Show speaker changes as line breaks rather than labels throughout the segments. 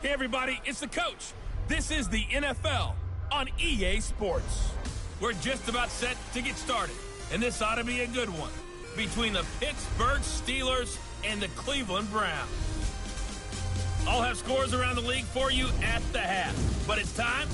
Hey everybody, it's the coach. This is the NFL on EA Sports. We're just about set to get started, and this ought to be a good one between the Pittsburgh Steelers and the Cleveland Browns. I'll have scores around the league for you at the half, but it's time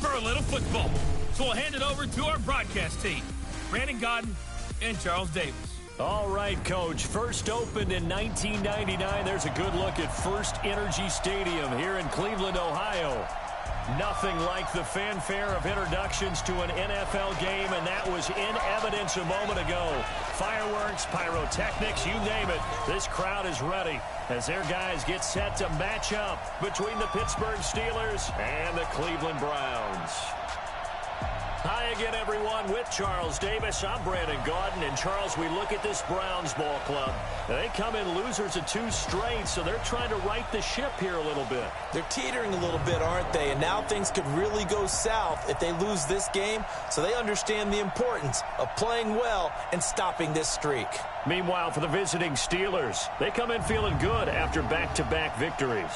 for a little football. So we'll hand it over to our broadcast team, Brandon Godden and Charles Davis.
All right, Coach. First opened in 1999. There's a good look at First Energy Stadium here in Cleveland, Ohio. Nothing like the fanfare of introductions to an NFL game, and that was in evidence a moment ago. Fireworks, pyrotechnics, you name it. This crowd is ready as their guys get set to match up between the Pittsburgh Steelers and the Cleveland Browns. Hi again, everyone, with Charles Davis. I'm Brandon Godden. And, Charles, we look at this Browns ball club. They come in losers of 2 straight, so they're trying to right the ship here a little bit.
They're teetering a little bit, aren't they? And now things could really go south if they lose this game, so they understand the importance of playing well and stopping this streak.
Meanwhile, for the visiting Steelers, they come in feeling good after back-to-back victories.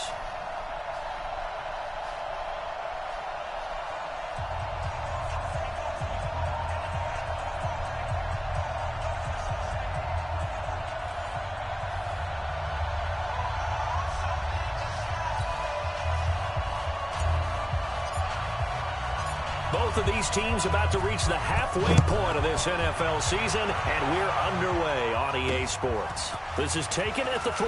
Both of these teams about to reach the halfway point of this NFL season, and we're underway on EA Sports. This is taken at the 3.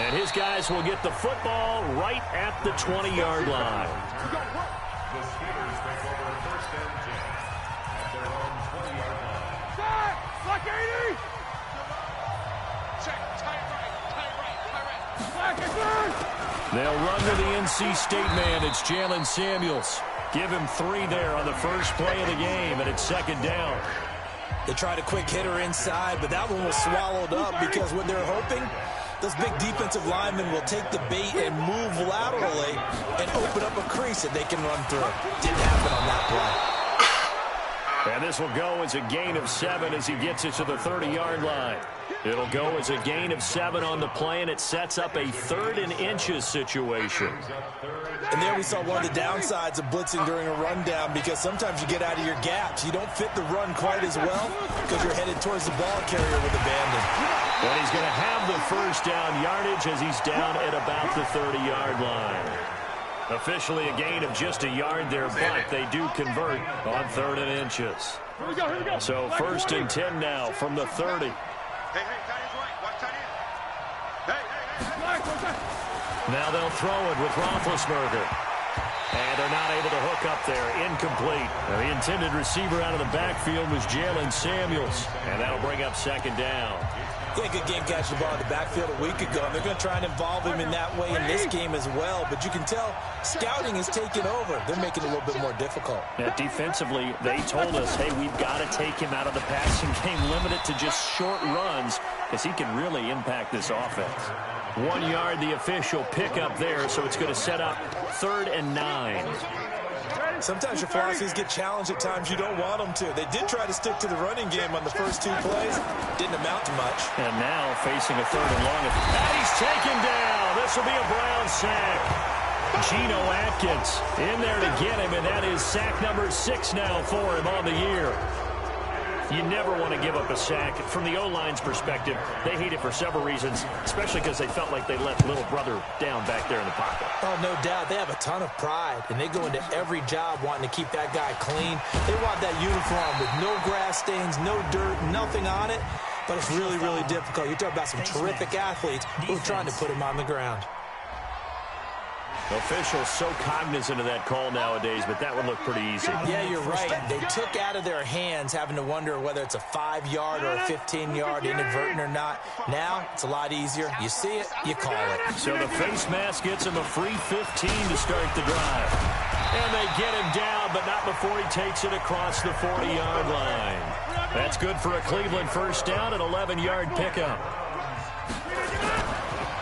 And his guys will get the football right at the 20-yard line.
The Steelers take over first and 10 at their own 20-yard line.
Slack 80! Check, tight right.
They'll run to the NC State man. It's Jalen Samuels. Give him 3 there on the first play of the game, and it's second down.
They tried a quick hitter inside, but that one was swallowed up because what they're hoping, those big defensive linemen will take the bait and move laterally and open up a crease that they can run through. Didn't happen on that play.
And this will go as a gain of 7 as he gets it to the 30-yard line. It'll go as a gain of 7 on the play, and it sets up a 3rd and inches situation.
And there we saw one of the downsides of blitzing during a rundown, because sometimes you get out of your gaps. You don't fit the run quite as well because you're headed towards the ball carrier with abandon.
But he's going to have the first down yardage as he's down at about the 30-yard line. Officially a gain of just a yard there, but they do convert on 3rd and inches.
Here we go.
So first and 10 now from the 30.
Hey, tight end's right. Watch tight end. Hey.
Now they'll throw it with Roethlisberger. And they're not able to hook up there. Incomplete. Now, the intended receiver out of the backfield was Jalen Samuels. And that'll bring up second down.
He had a good game catching the ball in the backfield a week ago, and they're going to try and involve him in that way in this game as well. But you can tell scouting is taking over. They're making it a little bit more difficult.
Now, defensively, they told us, hey, we've got to take him out of the passing game, limit it to just short runs, because he can really impact this offense. 1 yard, the official pickup there, so it's going to set up 3rd and 9.
Sometimes your philosophies get challenged at times you don't want them to. They did try to stick to the running game on the first 2 plays. Didn't amount to much.
And now facing a 3rd and long. And he's taken down. This will be a Brown sack. Geno Atkins in there to get him, and that is sack number 6 now for him on the year. You never want to give up a sack. From the O-line's perspective, they hate it for several reasons, especially because they felt like they let little brother down back there in the pocket.
Oh, no doubt. They have a ton of pride, and they go into every job wanting to keep that guy clean. They want that uniform with no grass stains, no dirt, nothing on it. But it's really, really difficult. You're talking about some terrific athletes who are trying to put him on the ground.
Officials so cognizant of that call nowadays, but that would look pretty easy.
Yeah, you're right. They took out of their hands having to wonder whether it's a 5-yard or a 15-yard inadvertent or not. Now, it's a lot easier. You see it, you call it.
So the face mask gets him a free 15 to start the drive. And they get him down, but not before he takes it across the 40-yard line. That's good for a Cleveland first down, an 11-yard pickup.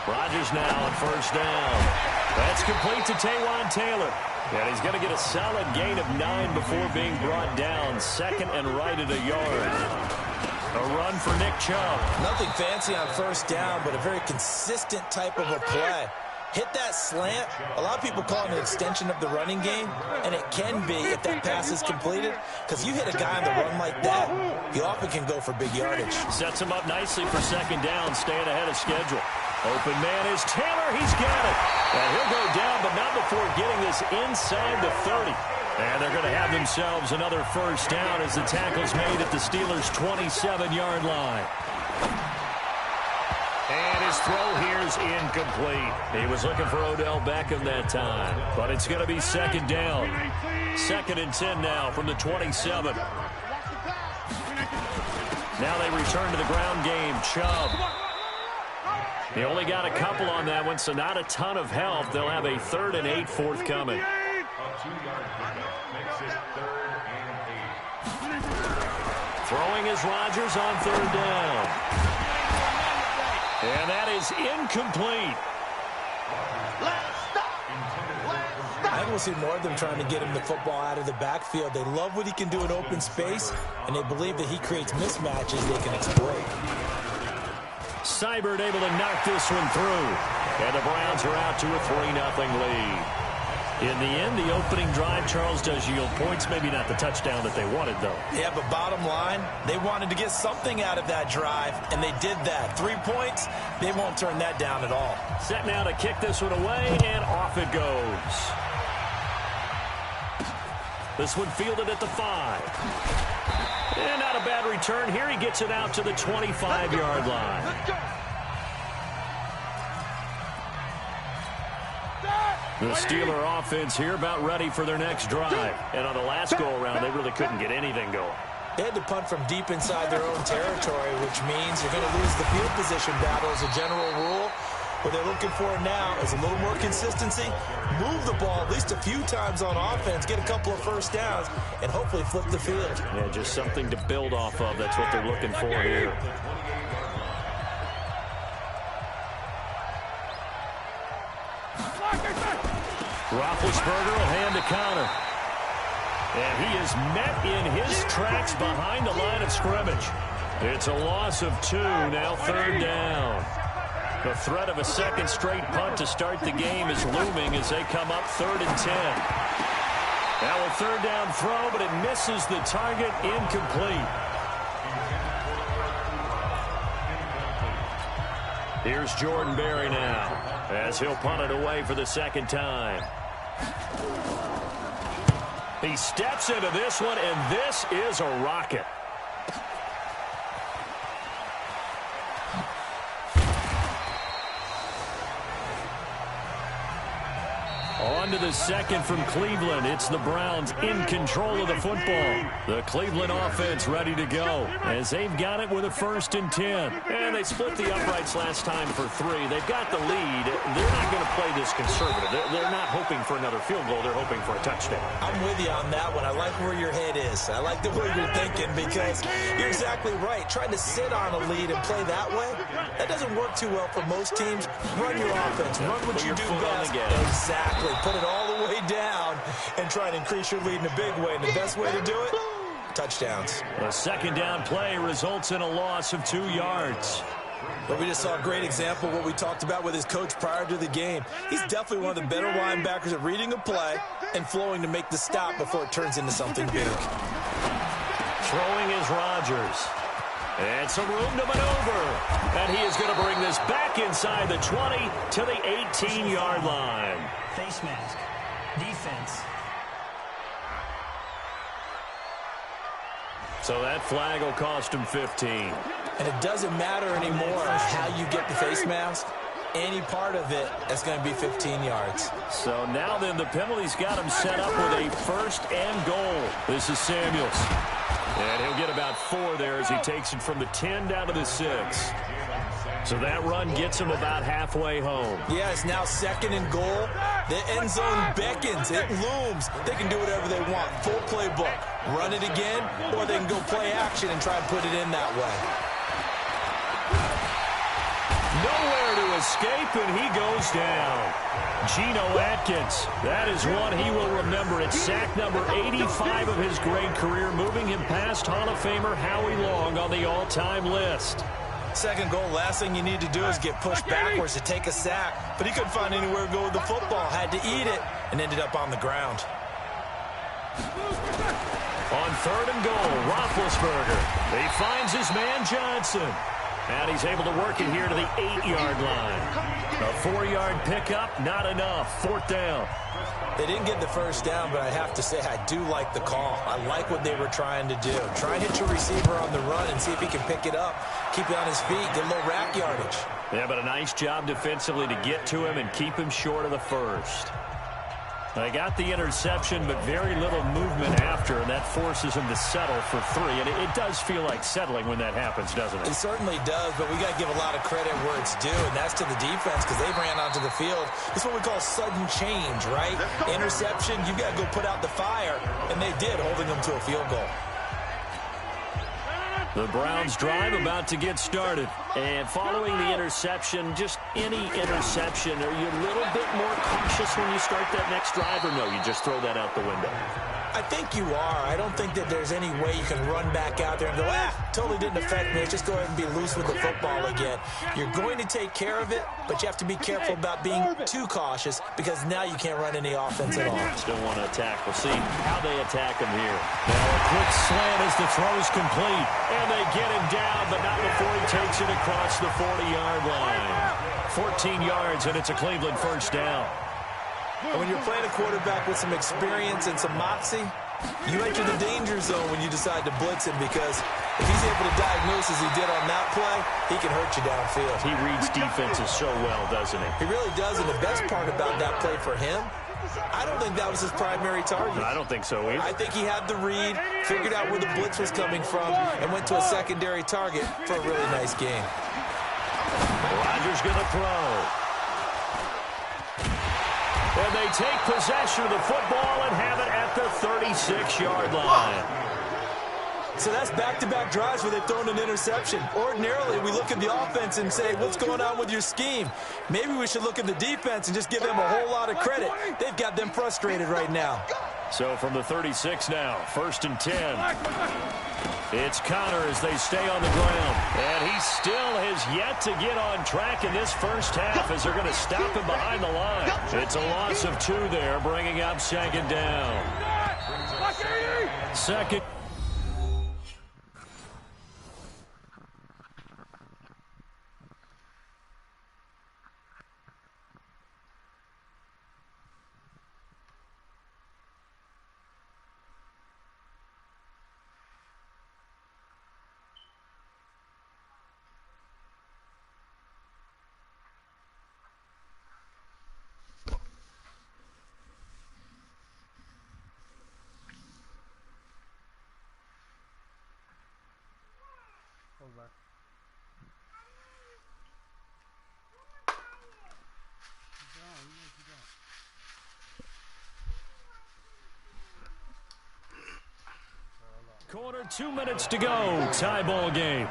Rodgers now on first down. That's complete to Taywan Taylor. And he's going to get a solid gain of 9 before being brought down. 2nd and right at a yard. A run for Nick Chubb.
Nothing fancy on first down, but a very consistent type of a play. hit that slant. A lot of people call it an extension of the running game, and it can be if that pass is completed, because you hit a guy on the run like that, he often can go for big yardage.
Sets him up nicely for second down, staying ahead of schedule. Open man is Taylor. He's got it. And he'll go down, but not before getting this inside the 30. And they're going to have themselves another first down as the tackle's made at the Steelers' 27-yard line. And his throw here is incomplete. He was looking for Odell Beckham that time, but it's going to be second down. 2nd and 10 now from the 27. Now they return to the ground game. Chubb. He only got a couple on that one, so not a ton of help. They'll have a 3rd and 8 forthcoming.
A 2-yard pickup makes it 3rd and 8.
Throwing is Rodgers on 3rd down. And that is incomplete.
I think we'll see more of them trying to get him the football out of the backfield. They love what he can do in open space, and they believe that he creates mismatches they can exploit.
Seibert able to knock this one through. And the Browns are out to a 3-0 lead. In the end, the opening drive, Charles, does yield points. Maybe not the touchdown that they wanted, though.
Yeah, but bottom line, they wanted to get something out of that drive, and they did that. 3 points, they won't turn that down at all.
Set now to kick this one away, and off it goes. This one fielded at the 5. And not a bad return. Here he gets it out to the 25-yard line. The Steeler offense here about ready for their next drive. And on the last go-around, they really couldn't get anything going.
They had to punt from deep inside their own territory, which means you're going to lose the field position battle as a general rule. What they're looking for now is a little more consistency, move the ball at least a few times on offense, get a couple of first downs, and hopefully flip the field.
Yeah, just something to build off of. That's what they're looking for here. Roethlisberger will hand to counter. And he is met in his tracks behind the line of scrimmage. It's a loss of 2, now 3rd down. The threat of a second straight punt to start the game is looming as they come up 3rd and 10. Now a 3rd down throw, but it misses the target, incomplete. Here's Jordan Berry now as he'll punt it away for the 2nd time. He steps into this one, and this is a rocket. On to the 2nd from Cleveland. It's the Browns in control of the football. The Cleveland offense ready to go as they've got it with a 1st and 10. And they split the uprights last time for 3. They've got the lead. They're not going to play this conservative. They're not hoping for another field goal. They're hoping for a touchdown.
I'm with you on that one. I like where your head is. I like the way you're thinking because you're exactly right. Trying to sit on a lead and play that way, that doesn't work too well for most teams. Run your offense. Run what you do best. Exactly. Put it all the way down and try to increase your lead in a big way. And the best way to do it, touchdowns.
A 2nd down play results in a loss of 2 yards.
But we just saw a great example of what we talked about with his coach prior to the game. He's definitely one of the better linebackers at reading a play and flowing to make the stop before it turns into something big.
Throwing is Rodgers. And some room to maneuver. And he is going to bring this back inside the 20 to the 18-yard line.
Face mask. Defense.
So that flag will cost him 15.
And it doesn't matter anymore how you get the face mask. Any part of it is going to be 15 yards.
So now then the penalty's got him set up with a 1st and goal. This is Samuels. And he'll get about 4 there as he takes it from the 10 down to the 6. So that run gets him about halfway home.
Yeah, it's now 2nd and goal. The end zone beckons. It looms. They can do whatever they want. Full playbook. Run it again, or they can go play action and try and put it in that way.
Nowhere to escape, and he goes down. Geno Atkins, that is one he will remember. It's sack number 85 of his great career, moving him past Hall of Famer Howie Long on the all-time list.
Second goal, last thing you need to do is get pushed backwards to take a sack. But he couldn't find anywhere to go with the football. Had to eat it and ended up on the ground.
On third and goal, Roethlisberger. He finds his man Johnson. And he's able to work it here to the 8-yard line. A 4-yard pickup, not enough. Fourth down.
They didn't get the first down, but I have to say I do like the call. I like what they were trying to do. Try and hit your receiver on the run and see if he can pick it up. Keep it on his feet, get a little rack yardage.
Yeah, but a nice job defensively to get to him and keep him short of the first. They got the interception, but very little movement after, and that forces him to settle for 3. And it does feel like settling when that happens, doesn't it?
It certainly does, but we got to give a lot of credit where it's due, and that's to the defense because they ran onto the field. It's what we call sudden change, right? Interception, you got to go put out the fire, and they did, holding them to a field goal.
The Browns drive about to get started. And following the interception, just any interception, are you a little bit more cautious when you start that next drive, or no, you just throw that out the window?
I think you are. I don't think that there's any way you can run back out there and go, totally didn't affect me. Just go ahead and be loose with the football again. You're going to take care of it, but you have to be careful about being too cautious because now you can't run any offense at all.
Still want to attack. We'll see how they attack him here. Now a quick slant as the throw's complete. And they get him down, but not before he takes it across the 40-yard line. 14 yards, and it's a Cleveland first down.
And when you're playing a quarterback with some experience and some moxie, you enter the danger zone when you decide to blitz him because if he's able to diagnose as he did on that play, he can hurt you downfield.
He reads defenses so well, doesn't he?
He really does, and the best part about that play for him, I don't think that was his primary target.
I don't think so either.
I think he had the read, figured out where the blitz was coming from, and went to a secondary target for a really nice game.
Rodgers going to throw. And they take possession of the football and have it at the 36-yard line.
So that's back-to-back drives where they've thrown an interception. Ordinarily, we look at the offense and say, what's going on with your scheme? Maybe we should look at the defense and just give them a whole lot of credit. They've got them frustrated right now.
So from the 36 now, 1st and 10. It's Connor as they stay on the ground. And he still has yet to get on track in this first half as they're going to stop him behind the line. It's a loss of 2 there, bringing up second down. Second. Quarter, 2 minutes to go. Tie ball game.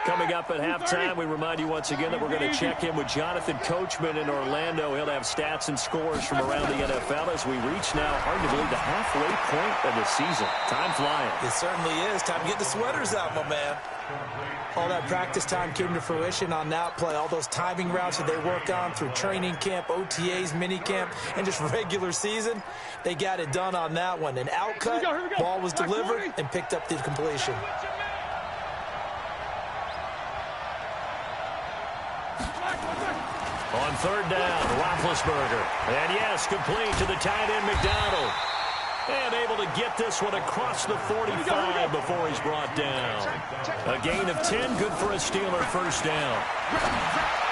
Coming up at halftime, we remind you once again that we're going to check in with Jonathan Coachman in Orlando. He'll have stats and scores from around the NFL as we reach now, hard to believe, the halfway point of the season. Time flying.
It certainly is. Time to get the sweaters out, my man. All that practice time came to fruition on that play. All those timing routes that they work on through training camp, OTAs, minicamp, and just regular season, they got it done on that one. An outcut, ball was delivered, and picked up the completion.
On third down, Roethlisberger. And yes, complete to the tight end, McDonald. And able to get this one across the 45 before he's brought down. A gain of 10, good for a Steeler first down.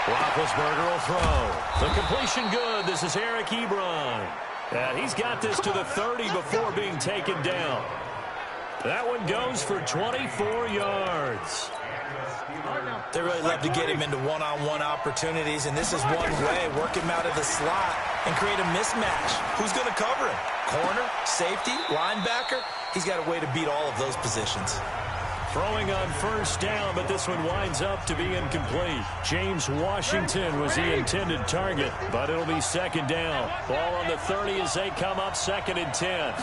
Roethlisberger will throw. The completion good. This is Eric Ebron. And he's got this to the 30 before being taken down. That one goes for 24 yards.
They really love to get him into one-on-one opportunities, and this is one way. Work him out of the slot and create a mismatch. Who's going to cover him? Corner, safety, linebacker? He's got a way to beat all of those positions.
Throwing on first down, but this one winds up to be incomplete. James Washington was the intended target, but it'll be second down. Ball on the 30 as they come up 2nd and 10.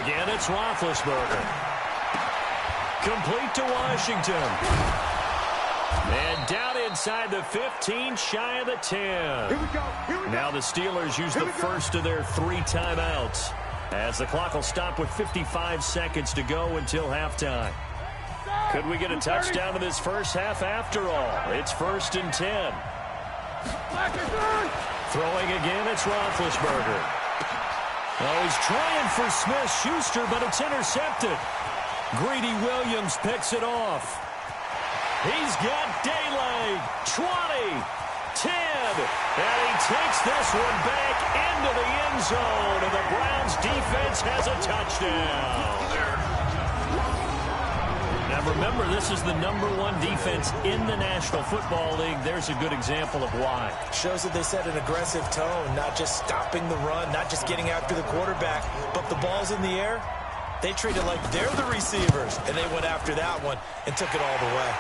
Again, it's Roethlisberger. Complete to Washington. And down inside the 15, shy of the 10. Now the Steelers use the first of their 3 timeouts, as the clock will stop with 55 seconds to go until halftime. Could we get a touchdown in this first half after all? It's 1st and 10. Throwing again, it's Roethlisberger. Oh, he's trying for Smith-Schuster, but it's intercepted. Greedy Williams picks it off. He's got daylight. 20, 10, and he takes this one back into the end zone, and the Browns defense has a touchdown. Now remember, this is the #1 defense in the National Football League. There's a good example of why.
Shows that they set an aggressive tone, not just stopping the run, not just getting after the quarterback, but the ball's in the air. They treat it like they're the receivers, and they went after that one and took it all the way.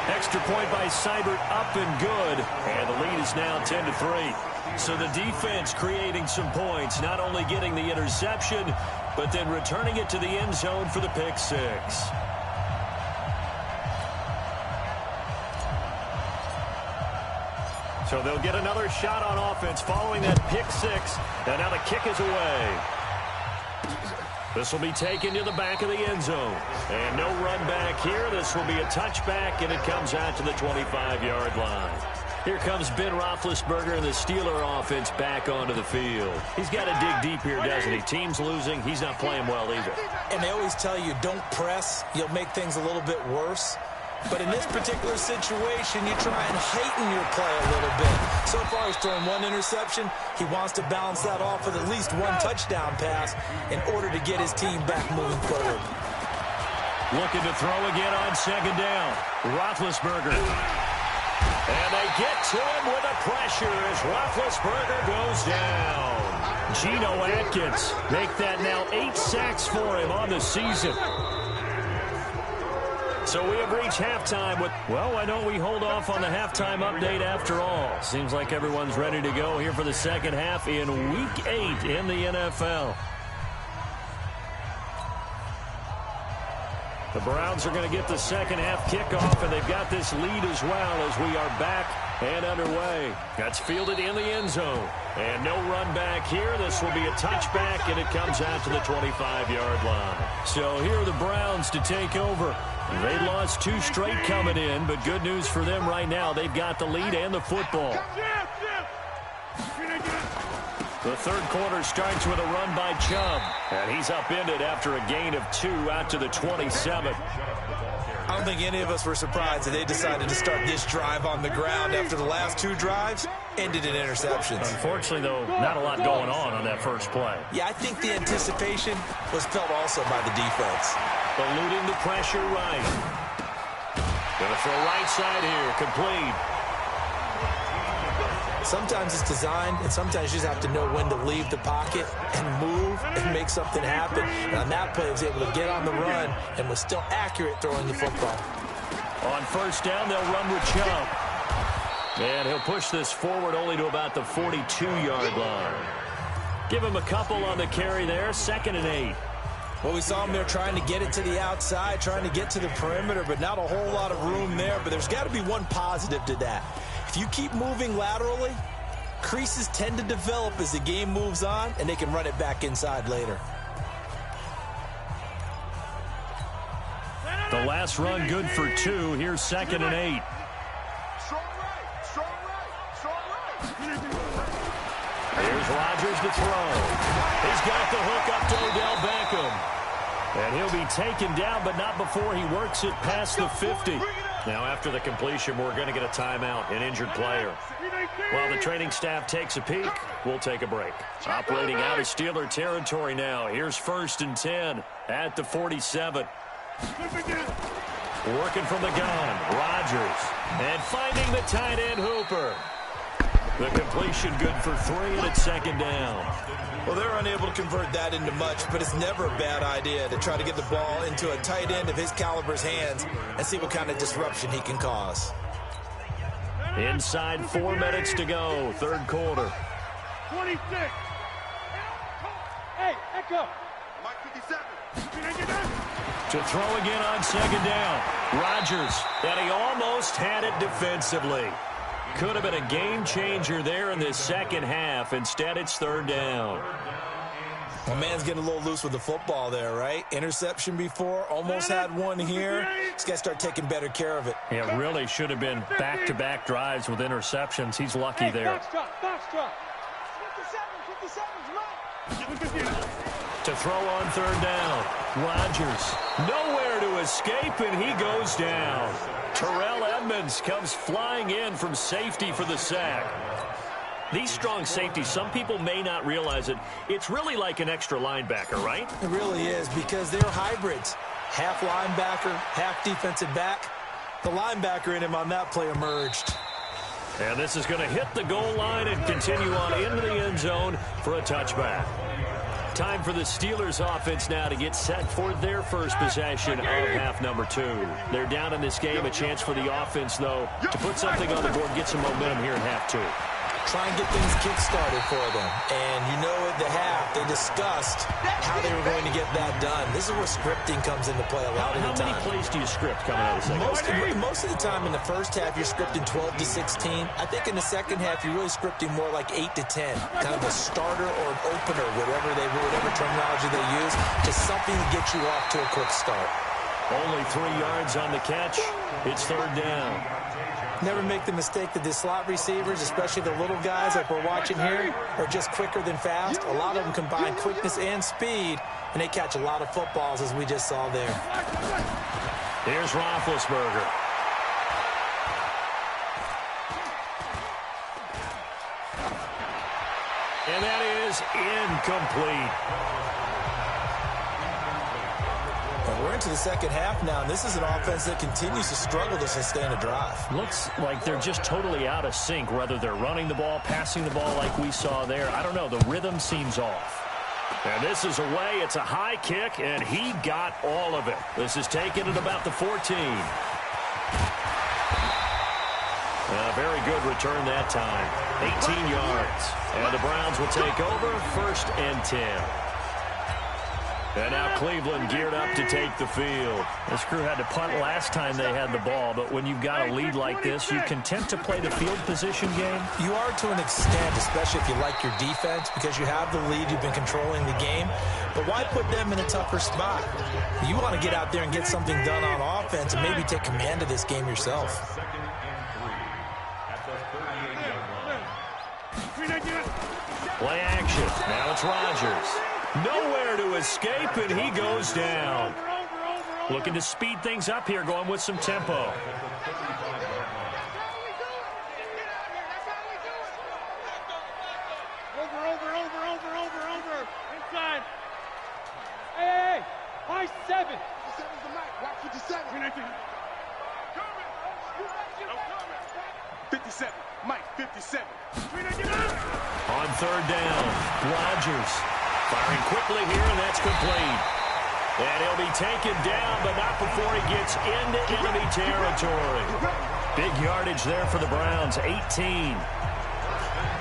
Extra point by Seibert, up and good, and the lead is now 10-3. So the defense creating some points, not only getting the interception, but then returning it to the end zone for the pick six. So they'll get another shot on offense following that pick six, and now the kick is away. This will be taken to the back of the end zone. And no run back here. This will be a touchback, and it comes out to the 25-yard line. Here comes Ben Roethlisberger and the Steeler offense back onto the field. He's got to dig deep here, doesn't he? Team's losing. He's not playing well either.
And they always tell you, don't press. You'll make things a little bit worse. But in this particular situation, you try and heighten your play a little bit. So far, he's thrown 1 interception. He wants to balance that off with at least 1 touchdown pass in order to get his team back moving forward.
Looking to throw again on 2nd down. Roethlisberger. And they get to him with the pressure as Roethlisberger goes down. Geno Atkins make that now 8 sacks for him on the season. So we have reached halftime with, well, why don't we hold off on the halftime update after all? Seems like everyone's ready to go here for the second half in Week 8 in the NFL. The Browns are going to get the second half kickoff, and they've got this lead as well as we are back and underway. That's fielded in the end zone. And no run back here. This will be a touchback, and it comes out to the 25-yard line. So here are the Browns to take over. They lost 2 straight coming in, but good news for them right now. They've got the lead and the football. The third quarter starts with a run by Chubb, and he's upended after a gain of 2 out to the 27.
I don't think any of us were surprised that they decided to start this drive on the ground after the last 2 drives ended in interceptions.
Unfortunately, though, not a lot going on that first play.
Yeah, I think the anticipation was felt also by the defense.
Eluding the pressure right. Gonna throw right side here, complete.
Sometimes it's designed, and sometimes you just have to know when to leave the pocket and move and make something happen. And on that play, he was able to get on the run and was still accurate throwing the football.
On first down, they'll run with Chubb. And he'll push this forward only to about the 42-yard line. Give him a couple on the carry there, 2nd and 8.
Well, we saw him there trying to get it to the outside, trying to get to the perimeter, but not a whole lot of room there. But there's got to be one positive to that. If you keep moving laterally, creases tend to develop as the game moves on, and they can run it back inside later.
The last run good for 2. Here's 2nd and 8. Here's Rodgers to throw. He's got the hook up to Odell Beckham. And he'll be taken down, but not before he works it past the 50. Now, after the completion, we're going to get a timeout, an injured player. While the training staff takes a peek, we'll take a break. Operating out of Steeler territory now. Here's 1st and 10 at the 47. Working from the gun, Rodgers. And finding the tight end, Hooper. The completion good for 3, and it's second down.
Well, they're unable to convert that into much, but it's never a bad idea to try to get the ball into a tight end of his caliber's hands and see what kind of disruption he can cause.
Inside 4 minutes to go, third quarter.
26. Hey, echo. Mike 57.
To throw again on second down. Rodgers, and he almost had it defensively. Could have been a game changer there in this second half. Instead, it's third down.
My man's getting a little loose with the football there, right? Interception before, almost had one here. He's got to start taking better care of it.
It really should have been back-to-back drives with interceptions. He's lucky there.
Box drop. 57's mine.
To throw on third down. Rodgers, nowhere to escape, and he goes down. Terrell Edmonds comes flying in from safety for the sack. These strong safeties, some people may not realize it. It's really like an extra linebacker, right?
It really is, because they're hybrids. Half linebacker, half defensive back. The linebacker in him on that play emerged.
And this is going to hit the goal line and continue on into the end zone for a touchback. Time for the Steelers offense now to get set for their first possession of half number 2. They're down in this game. A chance for the offense, though, to put something on the board, get some momentum here in half 2.
Try and get things kick-started for them. And you know at the half, they discussed how they were going to get that done. This is where scripting comes into play a lot of the time.
How many plays do you script coming out of the second?
Most of the time in the first half, you're scripting 12 to 16. I think in the second half, you're really scripting more like 8 to 10. Kind of a starter or an opener, whatever terminology they use, just something to get you off to a quick start.
Only 3 yards on the catch. It's third down.
Never make the mistake that the slot receivers, especially the little guys like we're watching here, are just quicker than fast. A lot of them combine quickness and speed, and they catch a lot of footballs, as we just saw there.
Here's Roethlisberger. And that is incomplete.
We're into the second half now, and this is an offense that continues to struggle to sustain a drive.
Looks like they're just totally out of sync, whether they're running the ball, passing the ball like we saw there. I don't know. The rhythm seems off. And this is away. It's a high kick, and he got all of it. This is taken at about the 14. A very good return that time. 18 yards. And the Browns will take over, 1st and 10. And now Cleveland geared up to take the field. This crew had to punt last time they had the ball, but when you've got a lead like this, you content to play the field position game?
You are to an extent, especially if you like your defense, because you have the lead, you've been controlling the game. But why put them in a tougher spot? You want to get out there and get something done on offense and maybe take command of this game yourself.
Play action. Now it's Rodgers. Nowhere to escape, and he goes down. Looking to speed things up here, going with some tempo.
Over. Inside. Hey. High 7. 57's the mic. Watch 57. 57. Mike, 57.
On third down, Rodgers firing quickly here, and that's complete. And he'll be taken down, but not before he gets into enemy territory. Big yardage there for the Browns, 18.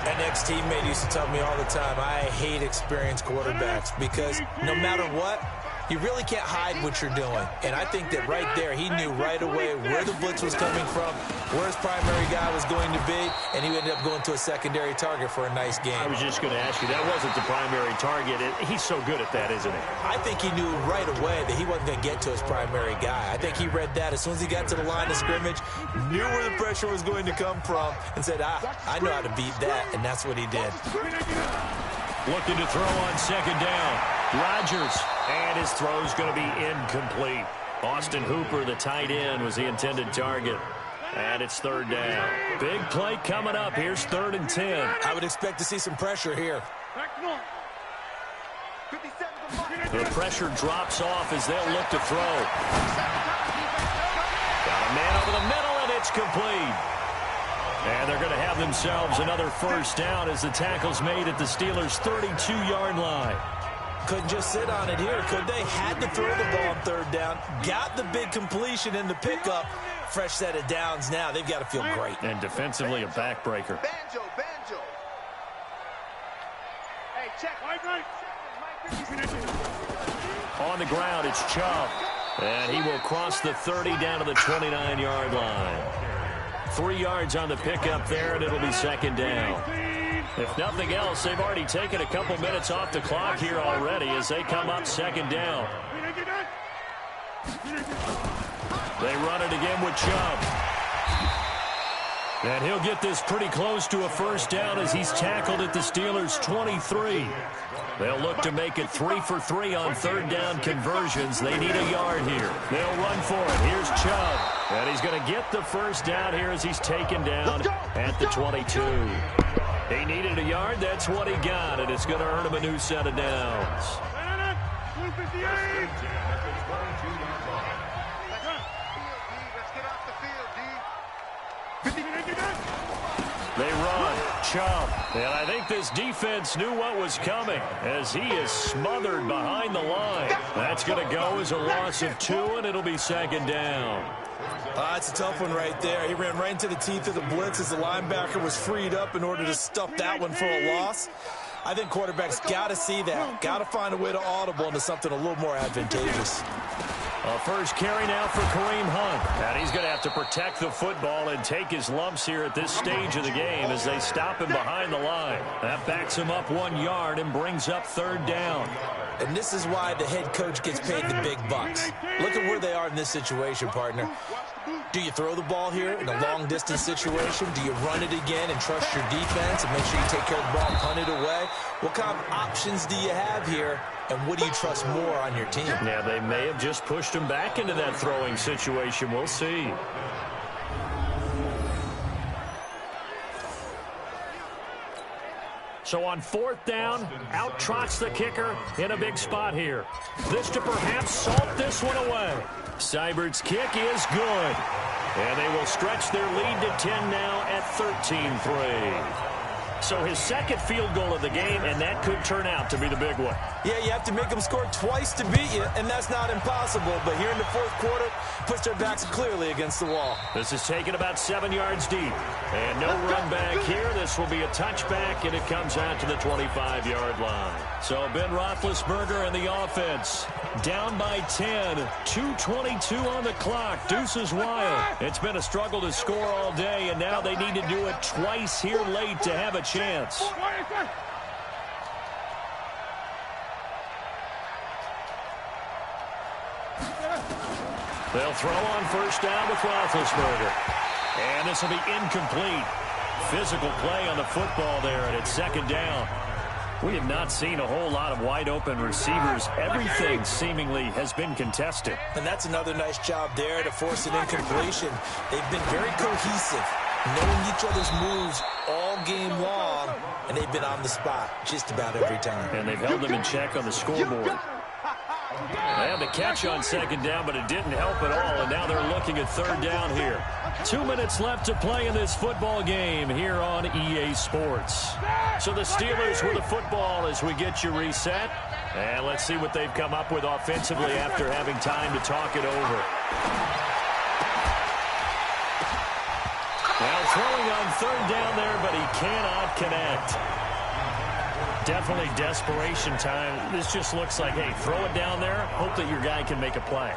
An ex-teammate used to tell me all the time, I hate experienced quarterbacks because no matter what, you really can't hide what you're doing. And I think that right there, he knew right away where the blitz was coming from, where his primary guy was going to be, and he ended up going to a secondary target for a nice game.
I was just going to ask you, that wasn't the primary target. He's so good at that, isn't he?
I think he knew right away that he wasn't going to get to his primary guy. I think he read that as soon as he got to the line of scrimmage, knew where the pressure was going to come from, and said, I know how to beat that, and that's what he did.
Looking to throw on second down. Rodgers, and his throw's going to be incomplete. Austin Hooper, the tight end, was the intended target. And it's third down. Big play coming up. Here's 3rd and 10.
I would expect to see some pressure here.
The pressure drops off as they'll look to throw. Got a man over the middle, and it's complete. And they're going to have themselves another first down as the tackle's made at the Steelers' 32-yard line.
Couldn't just sit on it here, could they? Had to throw the ball on third down. Got the big completion in the pickup. Fresh set of downs now. They've got to feel great.
And defensively, a backbreaker.
Banjo. Hey, check.
On the ground, it's Chubb. And he will cross the 30 down to the 29-yard line. 3 yards on the pickup there, and it'll be second down. If nothing else, they've already taken a couple minutes off the clock here already as they come up second down. They run it again with Chubb. And he'll get this pretty close to a first down as he's tackled at the Steelers' 23. They'll look to make it 3 for 3 on third down conversions. They need a yard here. They'll run for it. Here's Chubb. And he's going to get the first down here as he's taken down at the 22. He needed a yard. That's what he got. And it's going to earn him a new set of downs. They run. Chubb. And I think this defense knew what was coming as he is smothered behind the line. That's going to go as a loss of 2, and it'll be second down.
It's a tough one right there. He ran right into the teeth of the blitz as the linebacker was freed up in order to stuff that one for a loss. I think quarterbacks got to see that. Got to find a way to audible into something a little more advantageous.
A first carry now for Kareem Hunt. And he's going to have to protect the football and take his lumps here at this stage of the game as they stop him behind the line. That backs him up 1 yard and brings up third down.
And this is why the head coach gets paid the big bucks. Look at where they are in this situation, partner. Do you throw the ball here in a long-distance situation? Do you run it again and trust your defense and make sure you take care of the ball and punt it away? What kind of options do you have here, and what do you trust more on your team?
Yeah, they may have just pushed him back into that throwing situation. We'll see. So on fourth down, out trots the kicker in a big spot here. This to perhaps salt this one away. Seibert's kick is good. And they will stretch their lead to 10 now at 13-3. So his second field goal of the game, and that could turn out to be the big one.
Yeah, you have to make them score twice to beat you, and that's not impossible. But here in the fourth quarter, puts their backs clearly against the wall.
This is taken about 7 yards deep. And no run back here. This will be a touchback, and it comes out to the 25-yard line. So Ben Roethlisberger and the offense down by 10. 2:22 on the clock. Deuces wild. It's been a struggle to score all day, and now they need to do it twice here late to have a chance. They'll throw on first down with Roethlisberger. And this will be incomplete. Physical play on the football there, and it's second down. We have not seen a whole lot of wide-open receivers. Everything seemingly has been contested.
And that's another nice job there to force an incompletion. They've been very cohesive, knowing each other's moves all game long, and they've been on the spot just about every time.
And they've held them in check on the scoreboard. They had the catch on second down, but it didn't help at all, and now they're looking at third down here. 2 minutes left to play in this football game here on EA Sports. So the Steelers with the football as we get you reset. And let's see what they've come up with offensively after having time to talk it over. Now throwing on third down there, but he cannot connect. Definitely desperation time. This just looks like, hey, throw it down there, hope that your guy can make a play.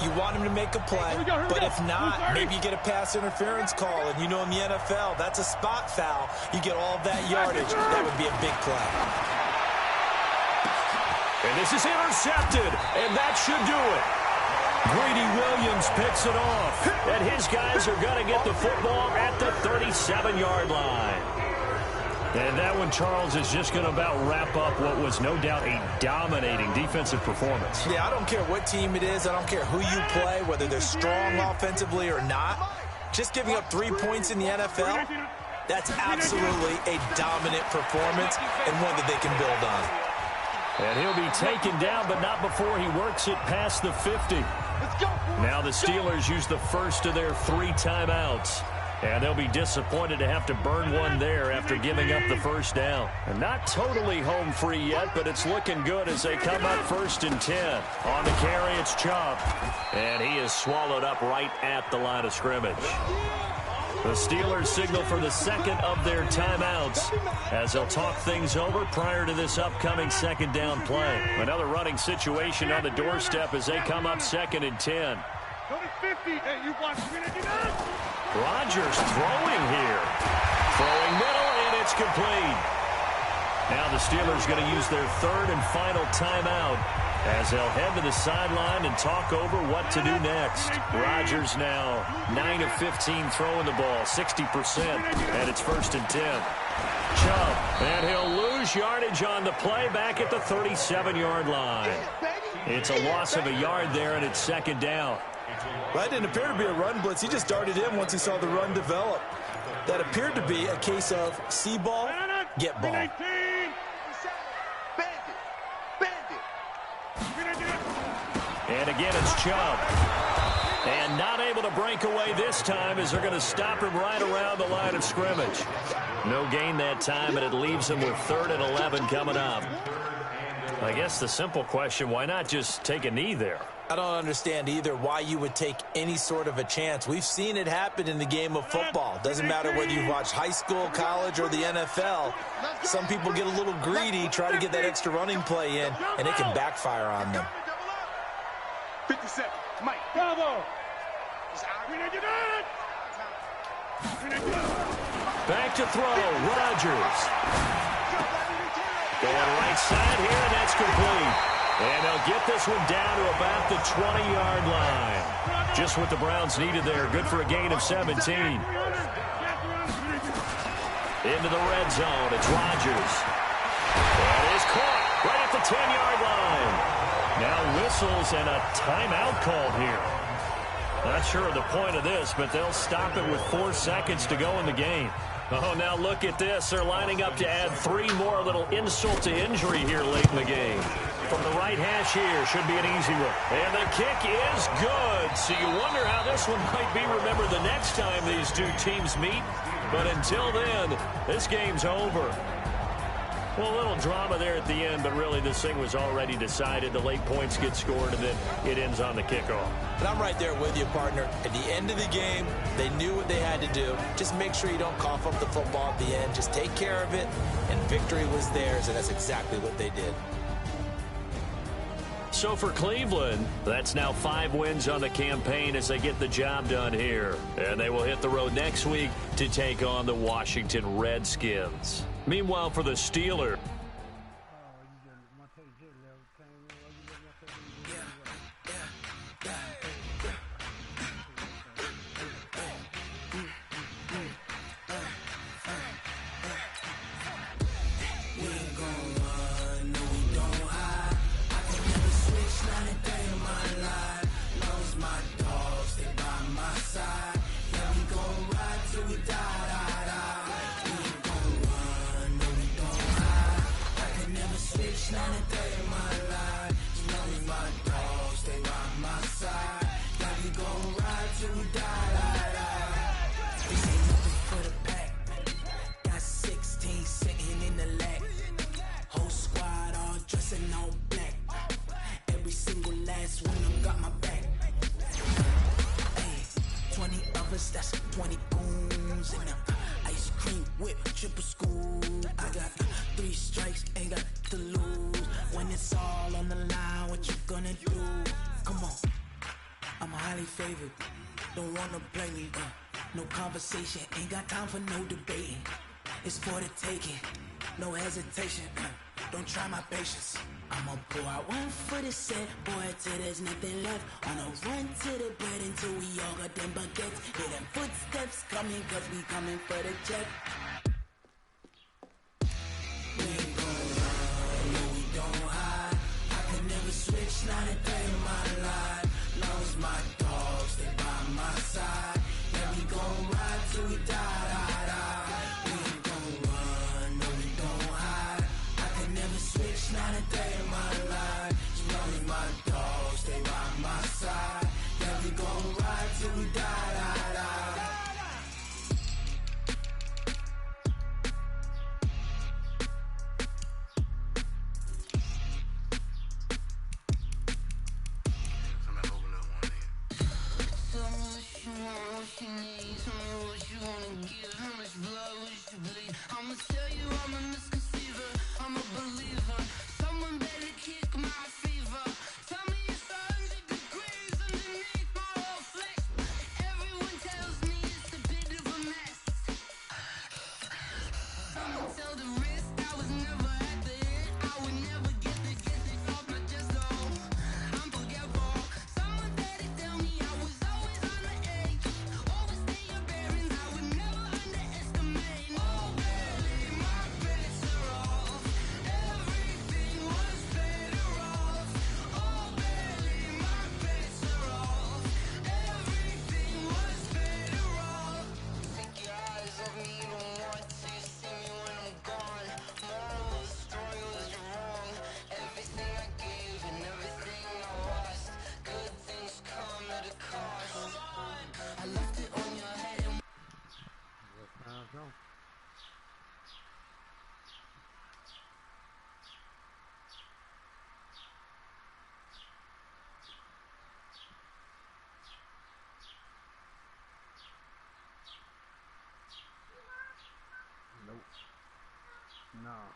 You want him to make a play, but if not, maybe you get a pass interference call. And you know in the NFL, that's a spot foul. You get all that yardage. That would be a big play.
And this is intercepted, and that should do it. Greedy Williams picks it off, and his guys are going to get the football at the 37-yard line. And that one, Charles, is just going to about wrap up what was no doubt a dominating defensive performance.
Yeah, I don't care what team it is. I don't care who you play, whether they're strong offensively or not. Just giving up 3 points in the NFL, that's absolutely a dominant performance and one that they can build on.
And he'll be taken down, but not before he works it past the 50. Now the Steelers use the first of their 3 timeouts. And they'll be disappointed to have to burn one there after giving up the first down. And not totally home free yet, but it's looking good as they come up 1st and 10. On the carry, it's Chubb. And he is swallowed up right at the line of scrimmage. The Steelers signal for the second of their timeouts as they'll talk things over prior to this upcoming second down play. Another running situation on the doorstep as they come up 2nd and 10. Rodgers throwing here. Throwing middle, and it's complete. Now the Steelers going to use their 3rd and final timeout as they'll head to the sideline and talk over what to do next. Rodgers now 9 of 15 throwing the ball, 60%, and it's 1st and 10. Chubb, and he'll lose yardage on the play back at the 37-yard line. It's a loss of a yard there, and it's 2nd down.
That didn't appear to be a run blitz. He just darted in once he saw the run develop. That appeared to be a case of see ball, get ball.
And again, it's Chubb. And not able to break away this time as they're going to stop him right around the line of scrimmage. No gain that time, and it leaves him with 3rd and 11 coming up. I guess the simple question, why not just take a knee there?
I don't understand either why you would take any sort of a chance. We've seen it happen in the game of football. Doesn't matter whether you watch high school, college, or the NFL. Some people get a little greedy, try to get that extra running play in, and it can backfire on them.
57, Mike. Bravo.
Back to throw, Rodgers. Going right side here, and that's complete. And they'll get this one down to about the 20-yard line. Just what the Browns needed there. Good for a gain of 17. Into the red zone. It's Rodgers. That is caught right at the 10-yard line. Now whistles and a timeout called here. Not sure of the point of this, but they'll stop it with 4 seconds to go in the game. Oh, now look at this. They're lining up to add 3 more. Little insult to injury here late in the game. From the right hash here, should be an easy one. And the kick is good. So you wonder how this one might be remembered the next time these two teams meet. But until then, this game's over. Well, a little drama there at the end, but really this thing was already decided. The late points get scored, and then it ends on the kickoff.
And I'm right there with you, partner. At the end of the game, they knew what they had to do. Just make sure you don't cough up the football at the end. Just take care of it, and victory was theirs, and that's exactly what they did.
So for Cleveland, that's now 5 wins on the campaign as they get the job done here. And they will hit the road next week to take on the Washington Redskins. Meanwhile, for the Steelers,
that's 20 goons and ice cream whip, triple scoop. I got 3 strikes, ain't got to lose. When it's all on the line, what you gonna do? Come on, I'm highly favored. Don't wanna play me, no conversation, ain't got time for no debating. It's for the taking, no hesitation. Don't try my patience. I'ma pour out one for the set, boy, till there's nothing left. On a run to the bread until we all got them baguettes. Hear them footsteps coming, cause we coming for the check. We ain't gon' run, no, we don't hide. I can never switch, not a day in my life. Long as my dogs stay by my side. Yeah, we gon' ride till we die, die, die. We ain't gon' run, no, we don't hide. I can never switch, not a day in my life. As long as my dogs stay by my side. Yeah, we gon' ride till we die, die, die.
Nah.